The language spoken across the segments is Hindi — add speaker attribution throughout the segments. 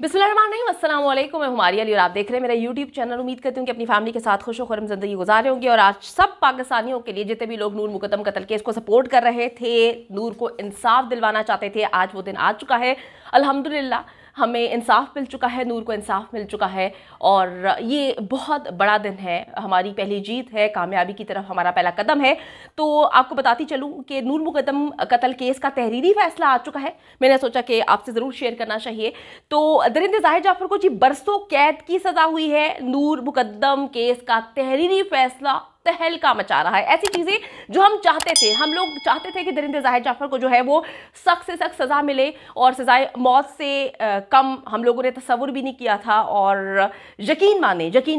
Speaker 1: बिस्मिल्लाहिर्रहमानिर्रहीम, अस्सलाम वालेकुम। मैं हुमारी अली और आप देख रहे हैं मेरा यूट्यूब चैनल। उम्मीद करती हूँ कि अपनी फैमिली के साथ खुश व खुर्रम ज़िंदगी गुजार रहे होंगे। और आज सब पाकिस्तानियों के लिए, जितने भी लोग नूर मुकद्दम कत्ल केस को सपोर्ट कर रहे थे, नूर को इंसाफ दिलवाना चाहते थे, आज वो दिन आ चुका है। अल्हम्दुलिल्लाह हमें इंसाफ मिल चुका है, नूर को इंसाफ मिल चुका है और ये बहुत बड़ा दिन है, हमारी पहली जीत है, कामयाबी की तरफ हमारा पहला कदम है। तो आपको बताती चलूं कि नूर मुकद्दम कत्ल केस का तहरीरी फैसला आ चुका है। मैंने सोचा कि आपसे ज़रूर शेयर करना चाहिए। तो दरिंदे ज़ाहिर जाफर को जी बरसों कैद की सज़ा हुई है। नूर मुकद्दम केस का तहरीरी फैसला तहलका मचा रहा है। ऐसी चीज़ें जो हम चाहते थे, हम लोग चाहते थे कि दरिंदे ज़ाहिर जाफर को जो है वो सख्त से सख्त सज़ा मिले और सज़ाए मौत से कम हम लोगों ने तसव्वुर भी नहीं किया था। और यकीन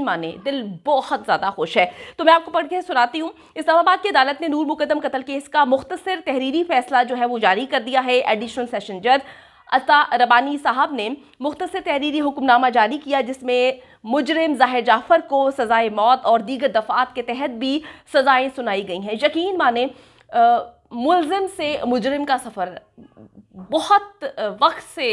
Speaker 1: माने दिल बहुत ज़्यादा खुश है। तो मैं आपको पढ़ के सुनाती हूँ। इस्लामाबाद की अदालत ने नूर मुकद्दम कत्ल केस का मुख्तसर तहरीरी फैसला जो है वो जारी कर दिया है। एडिशनल सेशन जज अता रबानी साहब ने मुख्तसर तहरीरी हुक्मनामा जारी किया, जिसमें मुजरिम ज़ाहिर जाफर को सज़ाए मौत और दीगर दफ़ात के तहत भी सज़ाएँ सुनाई गई हैं। यकीन माने मुलजिम से मुजरिम का सफ़र, बहुत वक्त से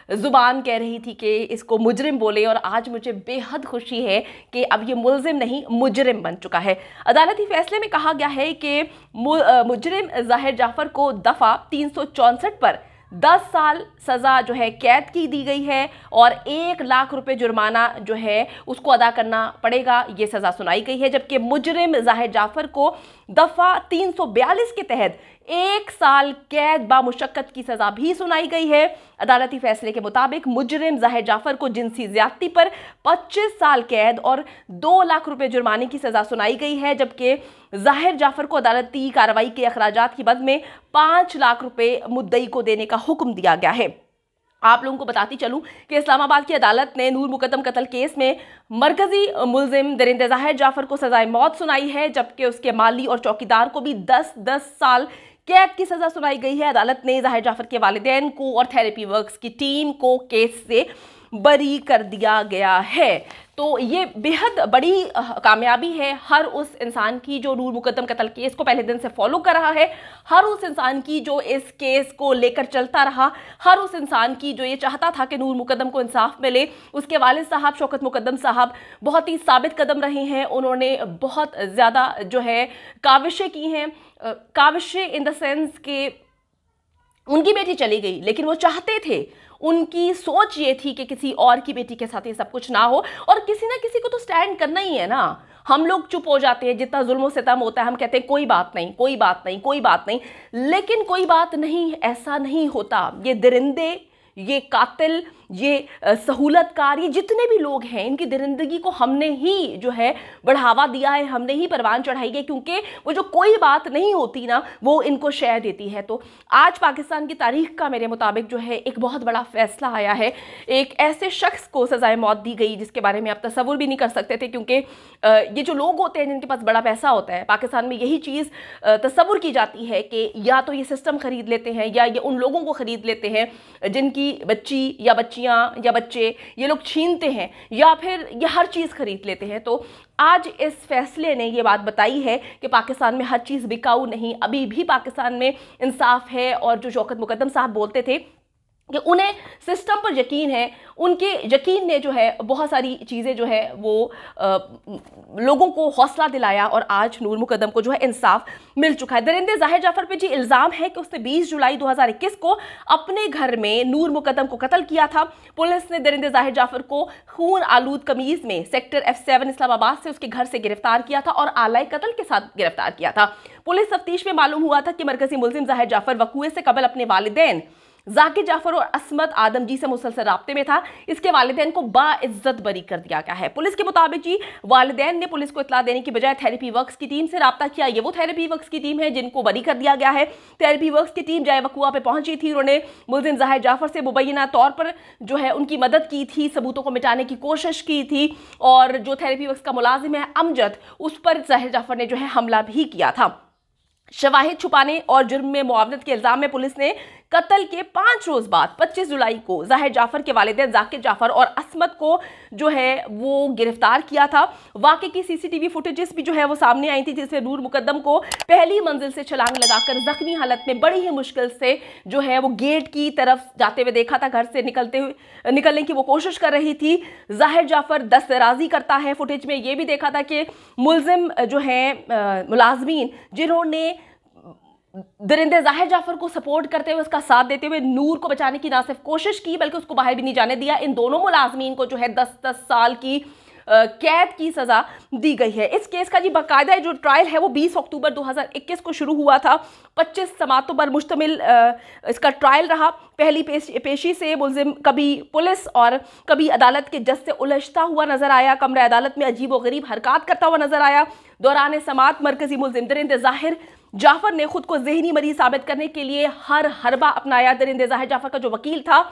Speaker 1: ज़ुबान कह रही थी कि इसको मुजरिम बोले और आज मुझे बेहद खुशी है कि अब ये मुलजिम नहीं मुजरिम बन चुका है। अदालती फैसले में कहा गया है कि मुजरिम ज़ाहिर जाफर को दफ़ा 364 पर 10 साल सज़ा जो है कैद की दी गई है और 1 लाख रुपए जुर्माना जो है उसको अदा करना पड़ेगा, ये सज़ा सुनाई गई है। जबकि मुजरिम ज़ाहिर जाफर को दफ़ा 342 के तहत 1 साल कैद बामुशक्कत की सज़ा भी सुनाई गई है। अदालती फैसले के मुताबिक मुजरिम ज़ाहिर जाफर को जिनसी ज़्यादती पर 25 साल कैद और 2 लाख रुपए जुर्माने की सज़ा सुनाई गई है। जबकि ज़ाहिर जाफर को अदालती कार्रवाई के अखराजात की बद में 5 लाख रुपए मुद्दई को देने का हुक्म दिया गया है। आप लोगों को बताती चलूं कि इस्लामाबाद की अदालत ने नूर मुकद्दम कत्ल केस में मरकजी मुलजिम दरिंदे ज़ाहिर जाफर को सज़ाए मौत सुनाई है, जबकि उसके माली और चौकीदार को भी 10-10 साल कैद की सज़ा सुनाई गई है। अदालत ने ज़ाहिर जाफर के वालिदैन को और थेरेपी वर्क्स की टीम को केस से बरी कर दिया गया है। तो ये बेहद बड़ी कामयाबी है हर उस इंसान की जो नूर मुकद्दम कत्ल केस को पहले दिन से फॉलो कर रहा है, हर उस इंसान की जो इस केस को लेकर चलता रहा, हर उस इंसान की जो ये चाहता था कि नूर मुकद्दम को इंसाफ मिले। उसके वालिद साहब शौकत मुकद्दम साहब बहुत ही साबित कदम रहे हैं। उन्होंने बहुत ज़्यादा जो है काविशें की हैं, काविशें इन द सेंस कि उनकी बेटी चली गई लेकिन वो चाहते थे, उनकी सोच ये थी कि किसी और की बेटी के साथ ये सब कुछ ना हो और किसी ना किसी को तो स्टैंड करना ही है ना। हम लोग चुप हो जाते हैं, जितना जुल्म सितम होता है हम कहते हैं कोई बात नहीं, कोई बात नहीं, कोई बात नहीं, लेकिन कोई बात नहीं, ऐसा नहीं होता। ये दरिंदे, ये कातिल, ये सहूलतकार, ये जितने भी लोग हैं, इनकी दरिंदगी को हमने ही जो है बढ़ावा दिया है, हमने ही परवान चढ़ाई है, क्योंकि वो जो कोई बात नहीं होती ना वो इनको शय देती है। तो आज पाकिस्तान की तारीख का मेरे मुताबिक जो है एक बहुत बड़ा फैसला आया है। एक ऐसे शख्स को सज़ाए मौत दी गई जिसके बारे में आप तसव्वुर भी नहीं कर सकते थे, क्योंकि ये जो लोग होते हैं जिनके पास बड़ा पैसा होता है, पाकिस्तान में यही चीज़ तसव्वुर की जाती है कि या तो ये सिस्टम खरीद लेते हैं या ये उन लोगों को खरीद लेते हैं जिनकी बच्ची या बच्चियाँ या बच्चे ये लोग छीनते हैं, या फिर ये हर चीज़ खरीद लेते हैं। तो आज इस फैसले ने ये बात बताई है कि पाकिस्तान में हर चीज़ बिकाऊ नहीं, अभी भी पाकिस्तान में इंसाफ है। और जो शौकत मुकद्दम साहब बोलते थे कि उन्हें सिस्टम पर यकीन है, उनके यकीन ने जो है बहुत सारी चीज़ें जो है वो लोगों को हौसला दिलाया और आज नूर मुकद्दम को जो है इंसाफ मिल चुका है। दरिंदे ज़ाहिर जाफर पे जी इल्ज़ाम है कि उसने 20 जुलाई 2021 को अपने घर में नूर मुकद्दम को कत्ल किया था। पुलिस ने दरिंदे ज़ाहिर जाफर को खून आलूद कमीज़ में सेक्टर F7 इस्लामाबाद से उसके घर से गिरफ्तार किया था और आलाए कत्ल के साथ गिरफ्तार किया था। पुलिस तफ्तीश में मालूम हुआ था कि मरकजी मुलजिम ज़ाहिर जाफर वक़ूए से कबल अपने वालिदैन जाकिर जाफर और असमत आदमजी से मुसलसल राब्ते में था। इसके वालिदैन को बाइज्जत बरी कर दिया गया है। पुलिस के मुताबिक जी वालिदैन ने पुलिस को इत्तला देने की बजाय थेरेपी वर्क्स की टीम से राब्ता किया। ये वो थेरेपी वर्क्स की टीम है जिनको बरी कर दिया गया है। थेरेपी वर्क्स की टीम जाए वक़ूआ पे पहुंची थी। उन्होंने मुलजिम ज़ाहिर जाफर से मुबैना तौर पर जो है उनकी मदद की थी, सबूतों को मिटाने की कोशिश की थी और जो थेरेपी वर्क्स का मुलाजिम है अमजद, उस पर ज़ाहिर जाफर ने जो है हमला भी किया था। शवाहिद छुपाने और जुर्म में मुआवनत के इल्ज़ाम में पुलिस ने कत्ल के 5 रोज बाद 25 जुलाई को जाहिर जाफर के वालिदैन जाकिर जाफर और असमत को जो है वो गिरफ्तार किया था। वाकई की सीसीटीवी फुटेजेस भी जो है वो सामने आई थी, जिसमें नूर मुकद्दम को पहली मंजिल से छलांग लगाकर जख्मी हालत में बड़ी ही मुश्किल से जो है वो गेट की तरफ जाते हुए देखा था। घर से निकलने की वो कोशिश कर रही थी। जाहिर जाफर दस्तराजी करता है। फुटेज में ये भी देखा था कि मुलजिम जो है मुलाजमीन जिन्होंने दरिंदे जाहिर जाफर को सपोर्ट करते हुए उसका साथ देते हुए नूर को बचाने की ना सिर्फ कोशिश की बल्कि उसको बाहर भी नहीं जाने दिया। इन दोनों मुलाजमीन को जो है 10-10 साल की कैद की सजा दी गई है। इस केस का जी बाकायदा जो ट्रायल है वो 20 अक्टूबर 2021 को शुरू हुआ था। 25 समातों पर मुश्तमिल इसका ट्रायल रहा। पहली पेशी से मुलजिम कभी पुलिस और कभी अदालत के जज से उलझता हुआ नजर आया। कमरे अदालत में अजीब व गरीब हरकत करता हुआ नजर आया। दौरान समात मरकजी मुलजिम दरिंदे जाहिर जाफर ने खुद को जहनी मरीज साबित करने के लिए हर हरबा अपनाया। दरिंदे जाहिर जाफर का जो वकील था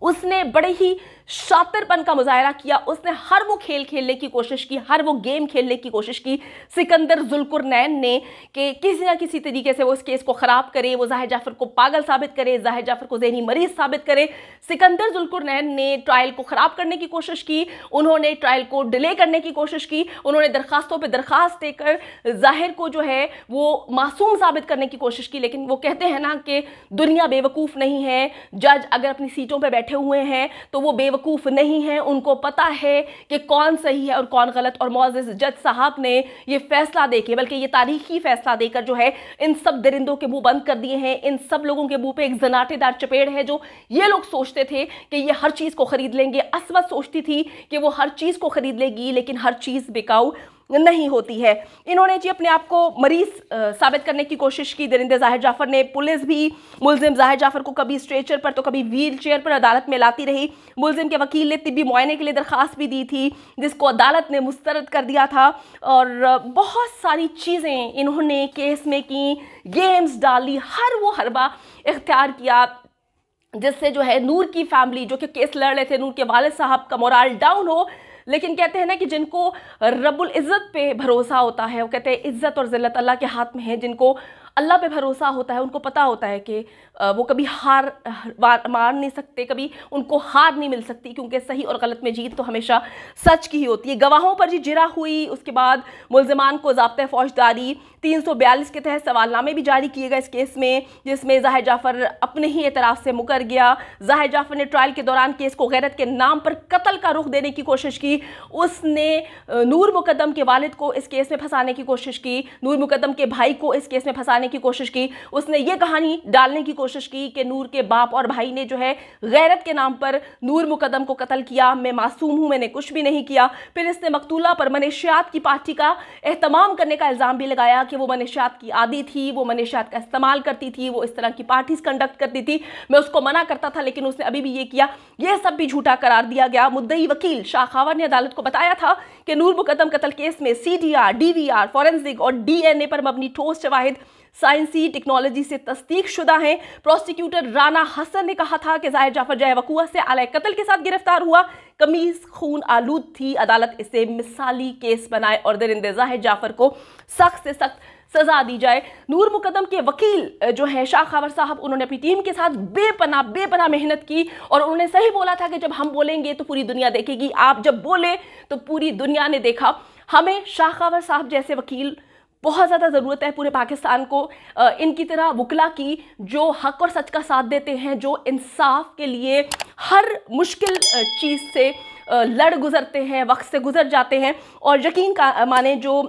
Speaker 1: उसने बड़े ही शातिरपन का मुजाहरा किया। उसने हर वो खेल खेलने की कोशिश की, हर वो गेम खेलने की कोशिश की सिकंदर जुल्कुरनैन ने कि किसी ना किसी तरीके से वो इस केस को ख़राब करे, वो जाहिर जाफर को पागल साबित करे, जाहिर जाफर को जहनी मरीज साबित करे। सिकंदर जुल्कुरनैन ने ट्रायल को ख़राब करने की कोशिश की, उन्होंने ट्रायल को डिले करने की कोशिश की, उन्होंने दरखास्तों पर दरखास्त देकर जाहिर को जो है वो मासूम साबित करने की कोशिश की। लेकिन वो कहते हैं ना कि दुनिया बेवकूफ़ नहीं है, जज अगर अपनी सीटों पर बैठे हुए हैं तो वो बेवकूफ़ नहीं है, उनको पता है कि कौन सही है और कौन गलत। और मौजूद जज साहब ने ये फैसला देके, बल्कि ये तारीखी फैसला देकर जो है इन सब दरिंदों के मुंह बंद कर दिए हैं। इन सब लोगों के मुंह पे एक जनाटेदार चपेड़ है। जो ये लोग सोचते थे कि ये हर चीज़ को खरीद लेंगे, असमत सोचती थी कि वो हर चीज़ को खरीद लेगी, लेकिन हर चीज़ बिकाऊ नहीं होती है। इन्होंने जी अपने आप को मरीज साबित करने की कोशिश की। दरिंदे जाहिर जाफर ने, पुलिस भी मुलजिम जाहिर जाफर को कभी स्ट्रेचर पर तो कभी व्हील चेयर पर अदालत में लाती रही। मुलजिम के वकील ने तिब्बी मुआयने के लिए दरखास्त भी दी थी, जिसको अदालत ने मुस्तरद कर दिया था। और बहुत सारी चीज़ें इन्होंने केस में की, गेम्स डाली, हर वो हरबा इख्तियार किया जिससे जो है नूर की फैमिली जो कि केस लड़ रहे थे, नूर के वालिद साहब का मोराल डाउन हो। लेकिन कहते हैं ना कि जिनको रब्बुल इज़्ज़त पे भरोसा होता है, वो कहते हैं इज़्ज़त और ज़िल्लत अल्लाह के हाथ में है। जिनको अल्लाह पे भरोसा होता है उनको पता होता है कि वो कभी हार मान नहीं सकते, कभी उनको हार नहीं मिल सकती, क्योंकि सही और गलत में जीत तो हमेशा सच की ही होती है। गवाहों पर जी जिरा हुई। उसके बाद मुलजमान को ज़ाब्ता फौजदारी 342 के तहत सवालनामे भी जारी किए गए इस केस में, जिसमें जाहिर जाफर अपने ही एतराफ़ से मुकर गया। जाहिर जाफर ने ट्रायल के दौरान केस को गैरत के नाम पर कत्ल का रुख देने की कोशिश की। उसने नूर मुकद्दम के वालिद को इस केस में फंसाने की कोशिश की, नूर मुकद्दम के भाई को इस केस में फंसाने की कोशिश की। उसने ये कहानी डालने की कोशिश की कि नूर के बाप और भाई ने जो है गैरत के नाम पर नूर मुकद्दम को कत्ल किया, मैं मासूम हूँ, मैंने कुछ भी नहीं किया। फिर इसने मकतूला पर मनशियात की पार्टी का एहतमाम करने का इल्ज़ाम भी लगाया कि वो मनशियात की आदी थी, वो मनशियात का इस्तेमाल करती थी, वो इस तरह की पार्टीज कंडक्ट करती थी। मैं उसको मना करता था लेकिन उसने अभी भी ये किया। यह सब भी झूठा करार दिया गया। मुद्दई वकील शाह खावर ने अदालत को बताया था कि नूर मुकद्दम कत्ल केस में CDR, DVR, फॉरेंसिक और DNA पर मबनी ठोस शवाहिद साइंसी टेक्नोलॉजी से तस्दीक शुदा हैं। प्रोसिक्यूटर राना हसन ने कहा था कि जाहिर जाफर जय वकूआ से आलय कत्ल के साथ गिरफ्तार हुआ, कमीज खून आलूद थी। अदालत इसे मिसाली केस बनाए और दरिंदे जाहिर जाफर को सख्त से सख्त सजा दी जाए। नूर मुकद्दम के वकील जो है शाह खावर साहब, उन्होंने अपनी टीम के साथ बेपनाह मेहनत की और उन्होंने सही बोला था कि जब हम बोलेंगे तो पूरी दुनिया देखेगी। आप जब बोले तो पूरी दुनिया ने देखा। हमें शाह खावर साहब जैसे वकील बहुत ज़्यादा ज़रूरत है पूरे पाकिस्तान को। इनकी तरह वकला की जो हक और सच का साथ देते हैं, जो इंसाफ के लिए हर मुश्किल चीज़ से लड़ गुजरते हैं, वक्त से गुजर जाते हैं। और यकीन का माने जो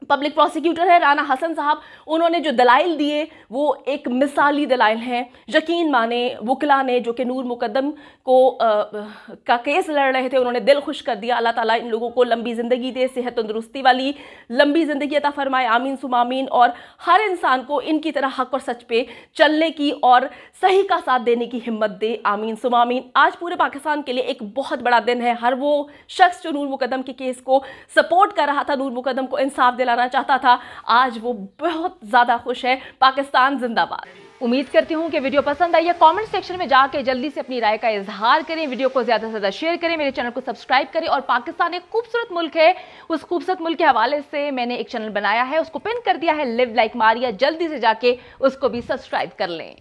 Speaker 1: पब्लिक प्रोसिक्यूटर है राना हसन साहब, उन्होंने जो दलाइल दिए वो एक मिसाली दलाइल हैं। यकीन माने वकला ने जो कि नूर मुकद्दम को का केस लड़ रहे थे, उन्होंने दिल खुश कर दिया। अल्लाह ताला इन लोगों को लंबी ज़िंदगी दे, सेहत तंदुरुस्ती वाली लंबी ज़िंदगी अता फरमाए, आमीन सुम आमीन। और हर इंसान को इनकी तरह हक और सच पे चलने की और सही का साथ देने की हिम्मत दे, आमीन सुम आमीन। आज पूरे पाकिस्तान के लिए एक बहुत बड़ा दिन है। हर वो शख्स जो नूर मुकद्दम के केस को सपोर्ट कर रहा था, नूर मुकद्दम को इंसाफ दिला कराना चाहता था, आज वो बहुत ज़्यादा खुश है। पाकिस्तान जिंदाबाद।
Speaker 2: उम्मीद करती हूँ कि वीडियो पसंद आई है। कमेंट सेक्शन में जाके जल्दी से अपनी राय का इजहार करें, वीडियो को ज़्यादा से ज़्यादा शेयर करें, मेरे चैनल को सब्सक्राइब करें। और पाकिस्तान एक खूबसूरत मुल्क है, उस खूबसूरत मुल्क के हवाले से मैंने एक चैनल बनाया है, उसको पिन कर दिया है, लिव लाइक मारिया। जल्दी से जाके उसको भी सब्सक्राइब कर लें।